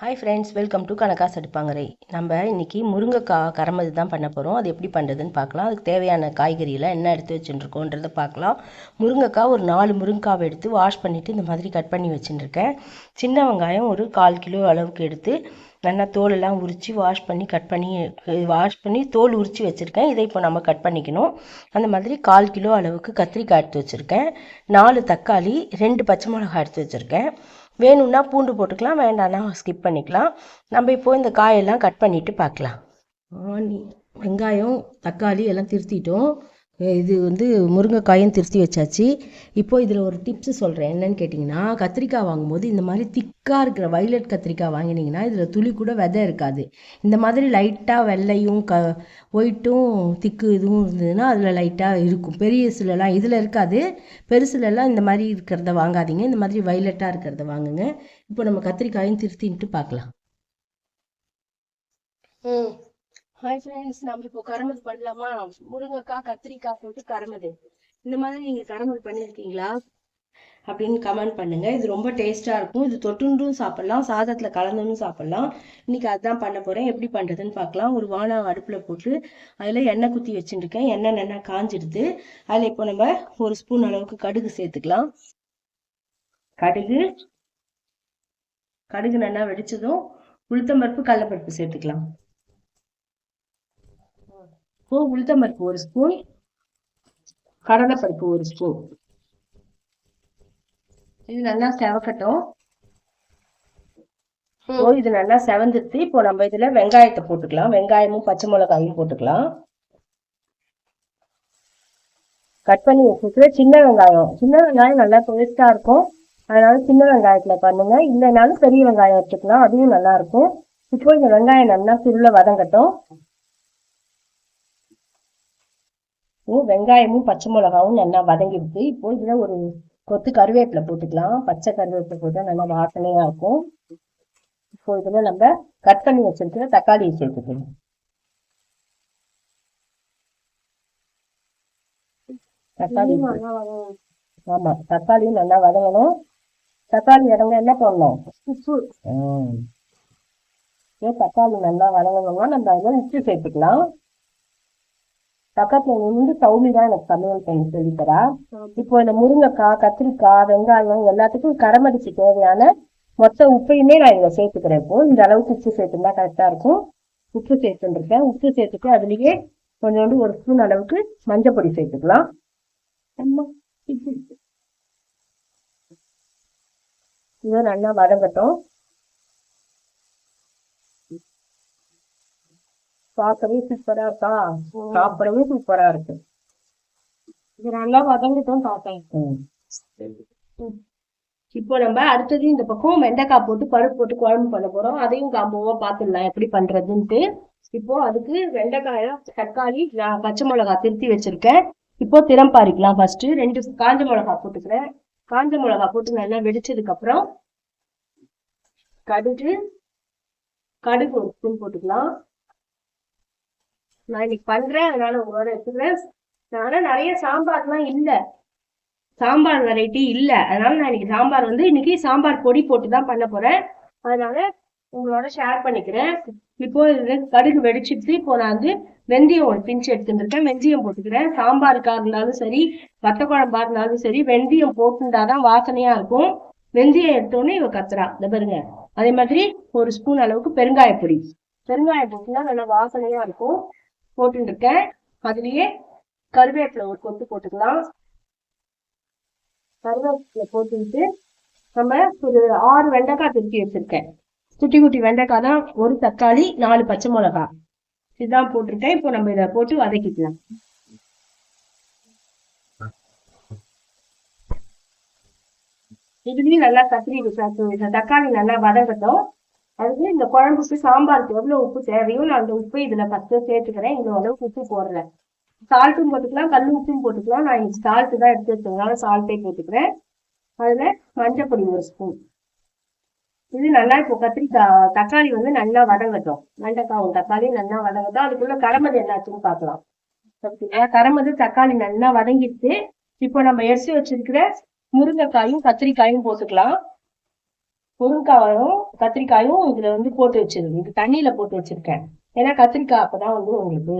Hi friends, welcome to கனகாஸ் அடுப்பாங்கரை. நம்ம இன்றைக்கி முருங்கைக்காய் கரமது தான் பண்ண போகிறோம். அது எப்படி பண்ணுறதுன்னு பார்க்கலாம். அதுக்கு தேவையான காய்கறியெல்லாம் என்ன எடுத்து வச்சுட்டுருக்கோன்றதை பார்க்கலாம். முருங்கைக்காய் ஒரு 4 முருங்கைக்காவை எடுத்து வாஷ் பண்ணிவிட்டு இந்த மாதிரி கட் பண்ணி வச்சுட்டுருக்கேன். சின்ன வெங்காயம் ஒரு 1/4 கிலோ அளவுக்கு எடுத்து நல்லா தோலெல்லாம் உரித்து வாஷ் பண்ணி தோல் உரித்து வச்சுருக்கேன். இதை இப்போ நம்ம கட் பண்ணிக்கணும். அந்த மாதிரி 1/4 கிலோ அளவுக்கு கத்திரிக்காய் எடுத்து வச்சுருக்கேன். 4 தக்காளி, 2 பச்சை மிளகாய் எடுத்து வச்சுருக்கேன். வேணும்னா பூண்டு போட்டுக்கலாம், வேண்டாம்னா ஸ்கிப் பண்ணிக்கலாம். நம்ம இப்போது இந்த காயெல்லாம் கட் பண்ணிவிட்டு பார்க்கலாம். வெங்காயம் தக்காளி எல்லாம் திருத்திட்டோம். இது முருங்கைக்காயும் திருத்தி வச்சாச்சு. இப்போது இதில் ஒரு டிப்ஸு சொல்கிறேன். என்னன்னு கேட்டிங்கன்னா, கத்திரிக்காய் வாங்கும்போது இந்த மாதிரி திக்காக இருக்கிற வைலட் கத்திரிக்காய் வாங்கினீங்கன்னா இதில் துளி கூட விதை இருக்காது. இந்த மாதிரி லைட்டாக வெள்ளையும் ஒயிட்டும் திக்கு இதுவும் இருந்ததுன்னா அதில் லைட்டாக இருக்கும். பெரியசுலலாம் இதில் இருக்காது. பெருசுலலாம் இந்த மாதிரி இருக்கிறத வாங்காதீங்க. இந்த மாதிரி வைலட்டாக இருக்கிறத வாங்குங்க. இப்போ நம்ம கத்திரிக்காயும் திருத்தின்ட்டு பார்க்கலாம். ஹாய் ஃப்ரெண்ட்ஸ், நம்ம இப்போ கரமது பண்ணலாமா? முருங்கைக்காய் கத்திரிக்காய் போட்டு கரமது. இந்த மாதிரி நீங்கள் கரமது பண்ணியிருக்கீங்களா அப்படின்னு கமெண்ட் பண்ணுங்க. இது ரொம்ப டேஸ்ட்டாக இருக்கும். இது தொட்டுண்டும் சாப்பிட்லாம், சாதத்தில் கலந்தும் சாப்பிட்லாம். இன்னைக்கு அதுதான் பண்ண போகிறேன். எப்படி பண்ணுறதுன்னு பார்க்கலாம். ஒரு வானம் அடுப்பில் போட்டு அதில் எண்ணெய் குத்தி வச்சுருக்கேன். எண்ணெய் நல்லா காஞ்சிடுது. அதில் இப்போ நம்ம 1 ஸ்பூன் அளவுக்கு கடுகு சேர்த்துக்கலாம். கடுகு நல்லா வெடிச்சதும் உளுத்தம்பருப்பு கடலைப்பருப்பு சேர்த்துக்கலாம். உளுத்தம்பருப்பு 1 ஸ்பூன், கடலைப்பருப்பு 1 ஸ்பூன். இது நல்லா செவக்கட்டும். இது நல்லா செவந்துட்டு இப்போ நம்ம இதுல வெங்காயத்தை போட்டுக்கலாம். வெங்காயமும் பச்சை மிளகாயும் போட்டுக்கலாம். கட் பண்ணி வச்சுட்டு சின்ன வெங்காயம் நல்லா டேஸ்டா இருக்கும். அதனால சின்ன வெங்காயத்துல பண்ணுங்க. இல்லைனாலும் பெரிய வெங்காயம் வச்சுக்கலாம், அதுவும் நல்லா இருக்கும். இப்போ இந்த வெங்காயம் நல்லா சுருள வதங்கட்டும். வெங்காயமும் பச்சை மிளகாவும் நல்லா வதங்கிடுச்சு. இப்போ இதுல ஒரு கொத்து கருவேப்பிலை போட்டுக்கலாம். பச்சை கருவேப்பிலை போட்டா நல்லா வாசனையா இருக்கும். இப்போ இதுல நம்ம கட் பண்ணி வச்சிருக்கிற தக்காளியை சேர்த்துக்கலாம். ஆமா, தக்காளியும் நல்லா வதங்கணும். தக்காளி வதங்க என்ன பண்ணணும்? உப்பு. தக்காளி நல்லா வதங்கணும்னா நம்ம அதில் உப்பு சேர்த்துக்கலாம். பக்கத்துல நின்று சௌமிதான் எனக்கு சமையல் பண்ணி சொல்லித்தரா. இப்போ இந்த முருங்கைக்காய், கத்திரிக்காய், வெங்காயம் எல்லாத்துக்கும் கரமடிச்சு தேவையான மொத்த உப்பையுமே நான் இதை சேர்த்துக்கிறேன். இப்போ இந்த அளவுக்கு உப்பு சேர்த்துனா கரெக்டா இருக்கும். உப்பு சேர்த்துருக்கேன். உப்பு சேர்த்துட்டு அதுலயே கொஞ்சோண்டு 1 ஸ்பூன் அளவுக்கு மஞ்சள் பொடி சேர்த்துக்கலாம். இதை நல்லா வதங்கட்டும். பார்க்கவே சூப்பரா இருக்கா? சாப்பிடவே சூப்பரா இருக்கு. இது நல்லா வதங்கிட்டும் பார்த்தேன். இப்போ நம்ம அடுத்தது இந்த பக்கம் வெண்டைக்காய் போட்டு பருப்பு போட்டு குழம்பு பண்ண போறோம். அதையும் காம்போவா பார்த்துடலாம் எப்படி பண்றதுன்ட்டு. இப்போ அதுக்கு வெண்டைக்காய, தக்காளி, பச்சை மிளகாய் திருத்தி வச்சிருக்கேன். இப்போ திறம் பாரிக்கலாம். ஃபர்ஸ்ட் 2 காஞ்ச மிளகாய் போட்டுக்கிறேன். காஞ்ச மிளகாய் போட்டு நல்லா வெடிச்சதுக்கு அப்புறம் கடுகு 1 ஸ்பூன் போட்டுக்கலாம். நான் இன்னைக்கு பண்றேன், அதனால உங்களோட எடுத்துக்கிறேன். ஆனா நிறைய சாம்பார்லாம் இல்லை, சாம்பார் வெரைட்டி இல்லை. அதனால நான் இன்னைக்கு சாம்பார் பொடி போட்டு தான் பண்ண போறேன். அதனால உங்களோட ஷேர் பண்ணிக்கிறேன். இப்போ கடுகு வெடிச்சிட்டு இப்போ நான் வெந்தயம் ஒரு பிஞ்சு எடுத்துருக்கேன். வெந்தயம் போட்டுக்கிறேன். சாம்பாருக்கா இருந்தாலும் சரி, வத்த குழம்பா இருந்தாலும் சரி, வெந்தயம் போட்டுட்டாதான் வாசனையா இருக்கும். வெந்தயம் எடுத்தோடனே இவ கத்துறா, இந்த பாருங்க. அதே மாதிரி 1 ஸ்பூன் அளவுக்கு பெருங்காய பொடி. பெருங்காயம் போட்டுனா நல்லா வாசனையா இருக்கும். போட்டு இருக்கேன். அதுலயே கருவேப்பிலை ஒரு கொத்து போட்டுக்கலாம். கருவேப்பிலை போட்டுக்கிட்டு நம்ம ஒரு 6 வெண்டைக்காய் திருப்பி வச்சிருக்கேன். குட்டி குட்டி வெண்டைக்காய் தான். 1 தக்காளி, 4 பச்சை மிளகாய் இதுதான் போட்டிருக்கேன். இப்போ நம்ம இதை போட்டு வதக்கிக்கலாம். இதுலயும் நல்லா தக்காளி நல்லா வதங்கட்டும். அதுக்கு இந்த குழம்புக்கு சாம்பாருக்கு எவ்வளவு உப்பு தேவையோ நான் அந்த உப்பு இதுல ஃபர்ஸ்ட் சேர்த்துக்கிறேன். இவ்வளவு அளவுக்கு உப்பு போடுறேன். சால்ட்டும் போட்டுக்கலாம், கல் உப்பும் போட்டுக்கலாம். நான் இன்னைக்கு சால்ட் தான் எடுத்து வச்சதுனால சால்ட்டே போட்டுக்கிறேன். அதுல மஞ்சள் பொடி 1 ஸ்பூன். இது நல்லா இப்போ தக்காளி நல்லா வதங்கட்டும். வெண்டைக்காவும் தக்காளி நல்லா வதங்கட்டும். அதுக்குள்ள கரமது என்னாச்சுன்னு பார்க்கலாம். கரமது தக்காளி நல்லா வதங்கிட்டு இப்போ நம்ம எடுத்து வச்சிருக்கிற முருங்கைக்காயும் கத்திரிக்காயும் போட்டுக்கலாம். முருங்கைக்காயும் கத்திரிக்காயும் இதுல வந்து போட்டு வச்சிருக்கு. இது தண்ணியில போட்டு வச்சிருக்கேன். ஏன்னா கத்திரிக்காய் அப்பதான் வந்து உங்களுக்கு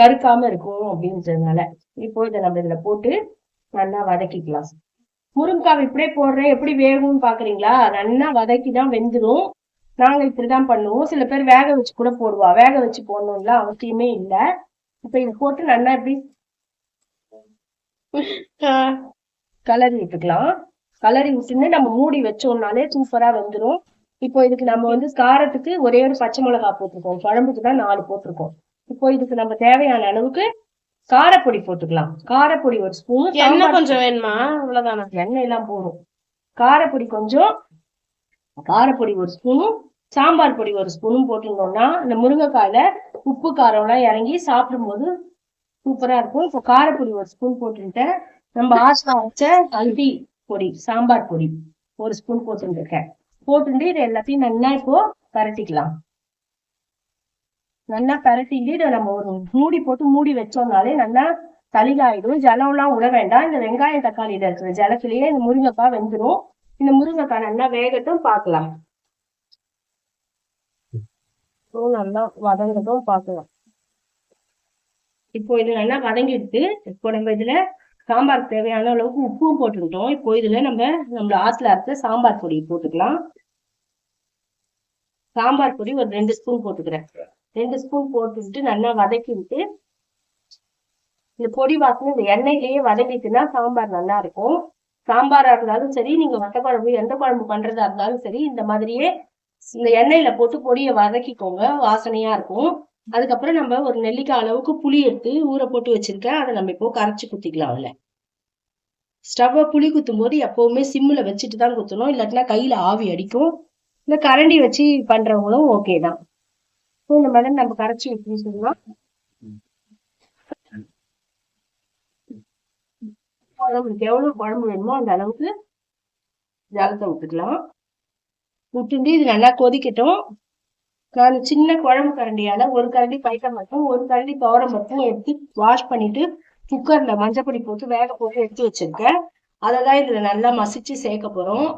கருக்காம இருக்கும் அப்படின்றதுனால. இப்போ இதை நம்ம இதுல போட்டு நல்லா வதக்கிக்கலாம். முருங்கைக்காய் இப்படியே போடுறேன், எப்படி வேகும்னு பாக்குறீங்களா? நல்லா வதக்கிதான் வெந்துடும். நாங்க இப்படிதான் பண்ணுவோம். சில பேர் வேக வச்சு கூட போடுவா. வேக வச்சு போடணும்ல அவசியமே இல்லை. இப்ப இதை போட்டு நல்லா எப்படி கலரி விட்டுக்கலாம். கலரி விட்டுன்னு நம்ம மூடி வச்சோம்னாலே சூப்பரா வெந்துடும். இப்போ இதுக்கு நம்ம வந்து காரத்துக்கு ஒரே ஒரு பச்சை மிளகாய் போட்டிருக்கோம். குழம்புக்கு தான் 4 போட்டிருக்கோம். இப்போ இதுக்கு நம்ம தேவையான அளவுக்கு காரப்பொடி போட்டுக்கலாம். காரப்பொடி ஒரு ஸ்பூன். எண்ணெய் கொஞ்சம் வேணுமா? அவ்வளவுதானே, எண்ணெய் எல்லாம் போடும். காரப்பொடி கொஞ்சம், காரப்பொடி ஒரு ஸ்பூனும் சாம்பார் பொடி ஒரு ஸ்பூனும் போட்டுருந்தோம்னா இந்த முருங்கைக்காயில உப்பு காரம் எல்லாம் இறங்கி சாப்பிடும் போது சூப்பரா இருக்கும். இப்போ காரப்பொடி ஒரு ஸ்பூன் போட்டுட்டேன். நம்ம ஆசா வச்ச ஹல்தி பொடி, சாம்பார் பொடி ஒரு ஸ்பூன் போட்டுருக்கேன். போட்டுட்டு இது எல்லாத்தையும் நல்லா இப்போ பரட்டிக்கலாம். நல்லா பரட்டிட்டு இதை நம்ம ஒரு மூடி போட்டு மூடி வச்சோம்னாலே நல்லா தளிகாயிடும். ஜலம் எல்லாம் விட வேண்டாம். இந்த வெங்காயம் தக்காளியில இருக்கிற ஜலத்திலேயே இந்த முருங்கைக்காய் வெந்துடும். இந்த முருங்கைக்காய் நல்லா வேகட்டும் பார்க்கலாம். நல்லா வதங்கட்டும் பார்க்கலாம். இப்போ இது நல்லா வதங்கிடுது. இப்போ நம்ம இதுல சாம்பார் தேவையான அளவுக்கு உப்பும் போட்டுக்கிட்டோம். இப்போ இதுல நம்ம ஆத்துல அரைச்ச சாம்பார் பொடி போட்டுக்கலாம். சாம்பார் பொடி ஒரு 2 ஸ்பூன் போட்டுக்கிறேன். 2 ஸ்பூன் போட்டுக்கிட்டு நல்லா வதக்கி விட்டு இந்த பொடி வாசனை இந்த எண்ணெயிலேயே வதக்கிட்டுனா சாம்பார் நல்லா இருக்கும். சாம்பாரா இருந்தாலும் சரி, நீங்க வத்த குழம்பு எந்த குழம்பு பண்றதா இருந்தாலும் சரி, இந்த மாதிரியே இந்த எண்ணெயில போட்டு பொடியை வதக்கிக்கோங்க, வாசனையா இருக்கும். அதுக்கப்புறம் நம்ம ஒரு நெல்லிக்காய் அளவுக்கு புளி எடுத்து ஊற போட்டு வச்சிருக்கேன். அதை நம்ம இப்போ கரைச்சி குத்திக்கலாம். அதுல ஸ்டவ்வை புளி குத்தும் போது எப்பவுமே சிம்ல வச்சுட்டு தான் குத்தணும், இல்லாட்டினா கையில ஆவி அடிக்கும். இந்த கரண்டி வச்சு பண்றவங்களும் ஓகே தான். இந்த மாதிரி நம்ம கரைச்சி ஊற்றி சொல்லலாம். நம்மளுக்கு எவ்வளவு குழம்பு வேணுமோ அந்த அளவுக்கு ஜலத்தை விட்டுக்கலாம். விட்டுட்டு இது நல்லா கொதிக்கட்டும். நான் சின்ன குழம்பு கரண்டியால ஒரு கரண்டி பைத்தம் பருப்பும் ஒரு கரண்டி துவரம் பருப்பும் எடுத்து வாஷ் பண்ணிட்டு குக்கர்ல மஞ்சப்பொடி போட்டு வேக போட்டு எடுத்து வச்சிருக்கேன். அதைதான் இதுல நல்லா மசிச்சு சேர்க்க போறோம்.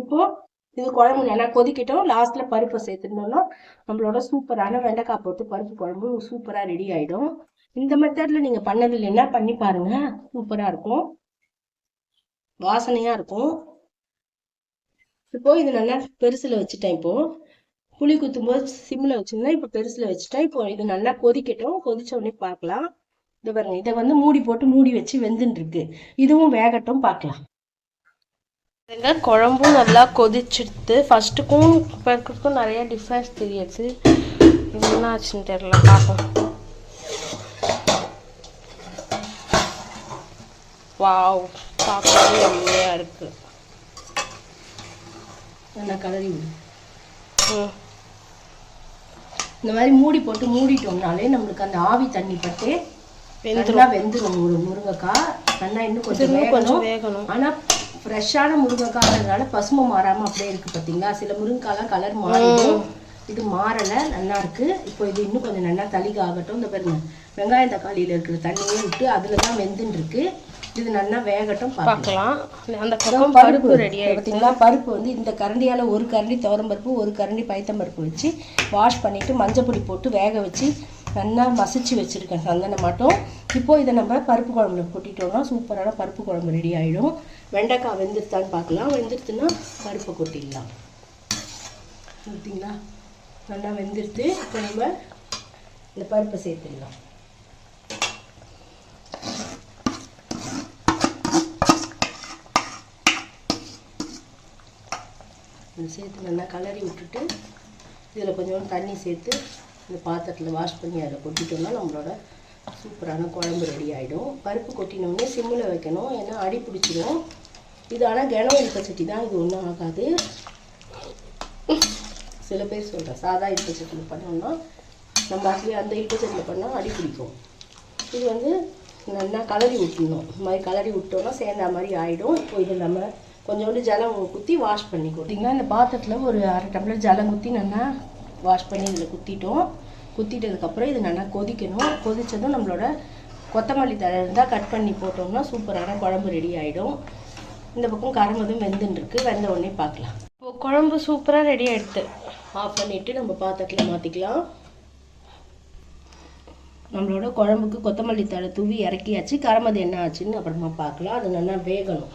இப்போ இது குழம்பு நல்லா கொதிக்கட்டும். லாஸ்ட்ல பருப்பை சேர்த்துட்டோம்னா நம்மளோட சூப்பரான வெண்டைக்காய் போட்டு பருப்பு குழம்பு சூப்பரா ரெடி ஆயிடும். இந்த மெத்தட்ல நீங்க பண்ணது இல்லைன்னா பண்ணி பாருங்க, சூப்பரா இருக்கும், வாசனையா இருக்கும். இப்போ இது நல்லா பெருசுல வச்சுட்டேன். இப்போ புளி குத்தும் போது சிம்ல வச்சிருந்தேன், இப்போ பெருசுல வச்சுட்டேன். இப்போ இது நல்லா கொதிக்கட்டும். கொதிச்ச உடனே பார்க்கலாம். இதை பாருங்க, இதை வந்து மூடி போட்டு மூடி வச்சு வெந்துட்டு இருக்கு. இதுவும் வேகட்டும் பார்க்கலாம். குழம்பும் நல்லா கொதிச்சிடுது. ஃபர்ஸ்ட்டுக்கும் இப்போக்கும் நிறைய டிஃப்ரென்ஸ் தெரியுது. இது என்ன ஆச்சுன்னு தெரியல, பார்ப்போம். வாவ், பார்க்கவே எம்மையா இருக்கு. நல்லா கலரி விடு. இந்த மாதிரி மூடி போட்டு மூடிட்டோம்னாலே நம்மளுக்கு அந்த ஆவி தண்ணி பட்டு நல்லா வெந்துடும். முருங்கைக்காய் நல்லா இன்னும் கொஞ்சம் வேகணும். ஆனா ஃப்ரெஷ்ஷான முருங்கைக்காய்ன்றதுனால பசுமை மாறாம அப்படியே இருக்கு. பார்த்தீங்களா, சில முருங்கைக்காய்லாம் கலர் மாறிடும், இது மாறல, நல்லா இருக்கு. இப்போ இது இன்னும் கொஞ்சம் நல்லா தளிக ஆகட்டும். இந்த பாருங்க, வெங்காயம் தக்காளியில இருக்கிற தண்ணியே விட்டு அதுலதான் வெந்துன்னு இருக்கு. இது நல்லா வேகட்டும் பார்க்கலாம். அந்த பக்கம் பருப்பு ரெடி ஆயிடுச்சு. பார்த்தீங்களா, பருப்பு வந்து இந்த கரண்டியால ஒரு கரண்டி துவரம் பருப்பு ஒரு கரண்டி பைத்தம் பருப்பு வச்சு வாஷ் பண்ணிட்டு மஞ்சள் பொடி போட்டு வேக வச்சு நல்லா மசிச்சு வச்சிருக்கேன், சந்தனம் மட்டும். இப்போ இதை நம்ம பருப்பு குழம்புல கொட்டிட்டோம்னா சூப்பரான பருப்பு குழம்பு ரெடி ஆயிடும். வெண்டைக்காய் வெந்துருத்தான்னு பார்க்கலாம். வெந்துருத்துன்னா பருப்பை கொட்டிடலாம். பார்த்தீங்களா, நல்லா வெந்துருத்து. இப்போ நம்ம இந்த பருப்பை சேர்த்துடலாம். சேர்த்து நல்லா கலரி விட்டுட்டு இதில் கொஞ்சோண்டு தண்ணி சேர்த்து இந்த பாத்திரத்தில் வாஷ் பண்ணி அதில் கொட்டிட்டோம்னா நம்மளோட சூப்பரான குழம்பு ரெடி ஆகிடும். பருப்பு கொட்டினோடனே சிம்மில் வைக்கணும், ஏன்னா அடி பிடிச்சிடும். இது ஆனால் கனம் இடுப்பச்சட்டி தான், இது ஒன்றும் ஆகாது. சில பேர் சொல்கிறேன் சாதா இடுப்பச்சட்டியில் பண்ணோம்னா நம்ம அதுலேயே அந்த இடுப்பச்சட்டியில் பண்ணால் அடி பிடிக்கும். இது வந்து நல்லா கலரி விட்டுணும். இந்த மாதிரி கலரி விட்டோம்னா சேர்ந்த மாதிரி ஆகிடும். இப்போ இது நம்ம கொஞ்சோண்டு ஜலம் குத்தி வாஷ் பண்ணி கொடுத்தீங்கன்னா இந்த பாத்திரத்தில் ஒரு 1/2 டம்ளர் ஜலம் குத்தி நல்லா வாஷ் பண்ணி இதில் குத்திட்டோம். குத்திட்டதுக்கப்புறம் இது நல்லா கொதிக்கணும். கொதித்ததும் நம்மளோட கொத்தமல்லி தழை இருந்தால் கட் பண்ணி போட்டோம்னா சூப்பரான குழம்பு ரெடி ஆகிடும். இந்த பக்கம் கரமதும் வெந்துருக்கு. வெந்த உடனே பார்க்கலாம். இப்போ குழம்பு சூப்பராக ரெடி ஆகிடுது. ஆஃப் பண்ணிவிட்டு நம்ம பாத்திரத்தில் மாற்றிக்கலாம். நம்மளோட குழம்புக்கு கொத்தமல்லி தழை தூவி இறக்கியாச்சு. கரமது என்ன ஆச்சுன்னு அப்புறமா பார்க்கலாம். அது நல்லா வேகணும்.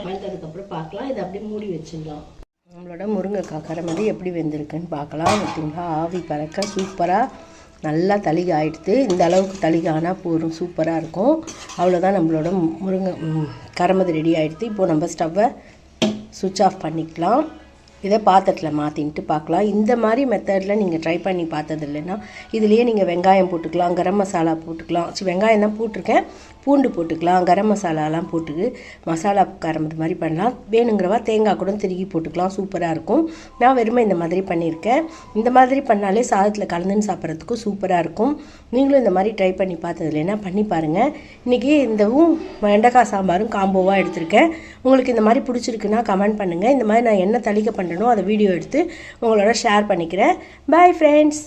வெந்ததுக்கப்புறம் பார்க்கலாம். இதை அப்படியே மூடி வச்சிடலாம். நம்மளோட முருங்கைக்காய் கரமது எப்படி வெந்திருக்குன்னு பார்க்கலாம். பார்த்தீங்களா, ஆவி பறக்க சூப்பராக நல்லா தளிகை ஆகிடுது. இந்த அளவுக்கு தளிகை ஆனால் போதும், சூப்பராக இருக்கும். அவ்வளோதான், நம்மளோட கரமது ரெடி ஆகிடுது. இப்போது நம்ம ஸ்டவ்வை சுவிட்ச் ஆஃப் பண்ணிக்கலாம். இதை பாத்திரத்தில் மாற்றின்ட்டு பார்க்கலாம். இந்த மாதிரி மெத்தடில் நீங்கள் ட்ரை பண்ணி பார்த்தது இல்லைன்னா இதுலேயே நீங்கள் வெங்காயம் போட்டுக்கலாம், கரம் மசாலா போட்டுக்கலாம். வெங்காயம் தான் போட்டிருக்கேன், பூண்டு போட்டுக்கலாம், கரம் மசாலாலாம் போட்டு மசாலா கரமது மாதிரி பண்ணலாம். வேணுங்கிறவா தேங்காய் கூட திருகி போட்டுக்கலாம், சூப்பராக இருக்கும். நான் வெறுமை இந்த மாதிரி பண்ணியிருக்கேன். இந்த மாதிரி பண்ணாலே சாதத்தில் கலந்துன்னு சாப்பிட்றதுக்கும் சூப்பராக இருக்கும். நீங்களும் இந்த மாதிரி ட்ரை பண்ணி பார்த்தது இல்லைன்னா பண்ணி பாருங்கள். இன்றைக்கி இந்தவும் வெண்டைக்காய் சாம்பாரும் காம்போவாக எடுத்திருக்கேன். உங்களுக்கு இந்த மாதிரி பிடிச்சிருக்குன்னா கமெண்ட் பண்ணுங்கள். இந்த மாதிரி நான் என்ன தளிக்க பண்ணுறேனோ அதை வீடியோ எடுத்து உங்களோட ஷேர் பண்ணிக்கிறேன். Bye friends.